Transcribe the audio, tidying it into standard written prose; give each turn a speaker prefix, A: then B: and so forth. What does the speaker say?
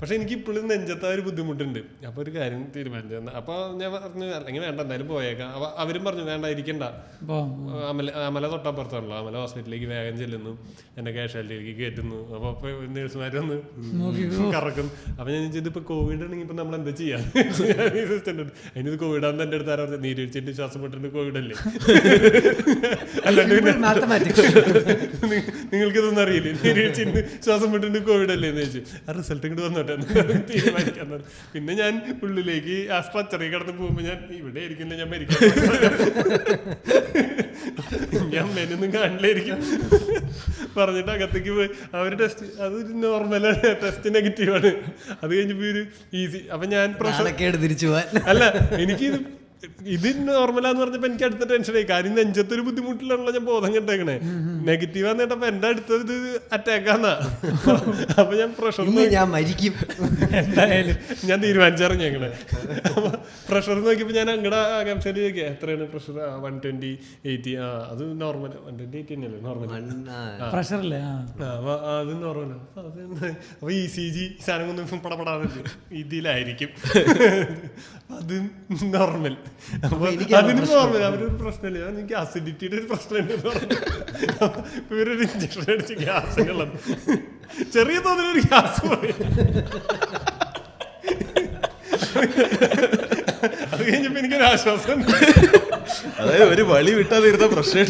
A: പക്ഷെ എനിക്ക് ഇപ്പോഴും നെഞ്ചത്ത ഒരു ബുദ്ധിമുട്ടുണ്ട്. അപ്പോൾ ഒരു കാര്യം തീരുമാനിച്ചു. അപ്പോൾ ഞാൻ പറഞ്ഞു അല്ലെങ്കിൽ വേണ്ട എന്തായാലും പോയേക്കാം. അപ്പോൾ അവരും പറഞ്ഞു വേണ്ട ഇരിക്കണ്ട, അമല തൊട്ടപ്പുറത്താണല്ലോ, അമല ഹോസ്പിറ്റലിലേക്ക് വേഗം ചെല്ലുന്നു, എന്നെ കാഷ്വാലിറ്റിയിലേക്ക് കയറ്റുന്നു. അപ്പോൾ നേഴ്സുമാർ വന്ന് കറക്കും. അപ്പോൾ ഞാൻ ഇതിപ്പോൾ കോവിഡ് ആണെങ്കിൽ ഇപ്പം നമ്മൾ എന്താ ചെയ്യാം? അതിനിത് കോവിഡ് ആണെന്ന് എൻ്റെ അടുത്ത് ആരാ പറഞ്ഞത്, നീരൊഴിച്ചിട്ട് ശ്വാസം വിട്ടിട്ട് കോവിഡ് അല്ലേ? അല്ലാണ്ട് നിങ്ങൾക്കിതൊന്നും അറിയില്ലേ, നീരൊഴിച്ചിട്ട് ശ്വാസം വിട്ടിട്ട് കോവിഡ് അല്ലേ എന്ന് ചോദിച്ചു. ആ റിസൾട്ട് ഇങ്ങോട്ട് വന്നോട്ടെ തീരുമാനിക്കാൻ. പിന്നെ ഞാൻ ഉള്ളിലേക്ക് ആ സ്ട്രക്ചറിൽ കിടന്ന് പോകുമ്പോൾ ഞാൻ ഇവിടെ ആയിരിക്കില്ല, ഞാൻ മരിക്കാൻ, ഞാൻ മെനൊന്നും കാണില്ലായിരിക്കും പറഞ്ഞിട്ട് അകത്തേക്ക് പോയി. അവർ ടെസ്റ്റ് അത് നോർമലാണ്, ടെസ്റ്റ് നെഗറ്റീവാണ്. അത് കഴിഞ്ഞപ്പോൾ ഒരു ഈസി. അപ്പം ഞാൻ
B: തിരിച്ചു പോവാൻ
A: അല്ല, എനിക്ക് ഇത് നോർമലാന്ന് പറഞ്ഞപ്പോ എനിക്ക് അടുത്ത ടെൻഷനായി. കാര്യം നെഞ്ചത്തൊരു ബുദ്ധിമുട്ടിലാണല്ലോ ഞാൻ ബോധം കെട്ടേക്കണേ. നെഗറ്റീവാന്ന് കേട്ടപ്പോ എന്റെ അടുത്തത് ഇത് അറ്റാക്കാന്നാ. അപ്പൊ ഞാൻ പ്രഷർ
B: ഞാൻ മരിക്കും
A: എന്തായാലും ഞാൻ തീരുമാനിച്ചറിഞ്ഞേക്കണേ. അപ്പൊ പ്രഷർ നോക്കിയപ്പോ ഞാൻ അങ്ങടെ ആകാംക്ഷയിൽ ചോദിക്കാം എത്രയാണ് പ്രഷർ? 120/80. അത് നോർമൽ 120/80 തന്നെയല്ലേ നോർമൽ
C: പ്രഷറല്ലേ?
A: അത് നോർമൽ. അപ്പൊ ECG സാധനം ഒന്നും പടപെടാതെ ഇതിലായിരിക്കും, അത് നോർമൽ. അതിന് നോർമൽ. അവരൊരു പ്രശ്നമില്ല, എനിക്ക് അസിഡിറ്റിയുടെ ഒരു പ്രശ്നമുണ്ട്. ഇവരൊരു ഇഞ്ചക്ഷൻ അടിച്ച് ഗ്യാസിനുള്ളത്, ചെറിയ തോതിലൊരു ഗ്യാസ് പോയി. അത് കഴിഞ്ഞപ്പോ എനിക്കൊരു ആശ്വാസം.
D: അതായത് ഒരു വളി വിട്ടാതിരുന്ന പ്രശ്നം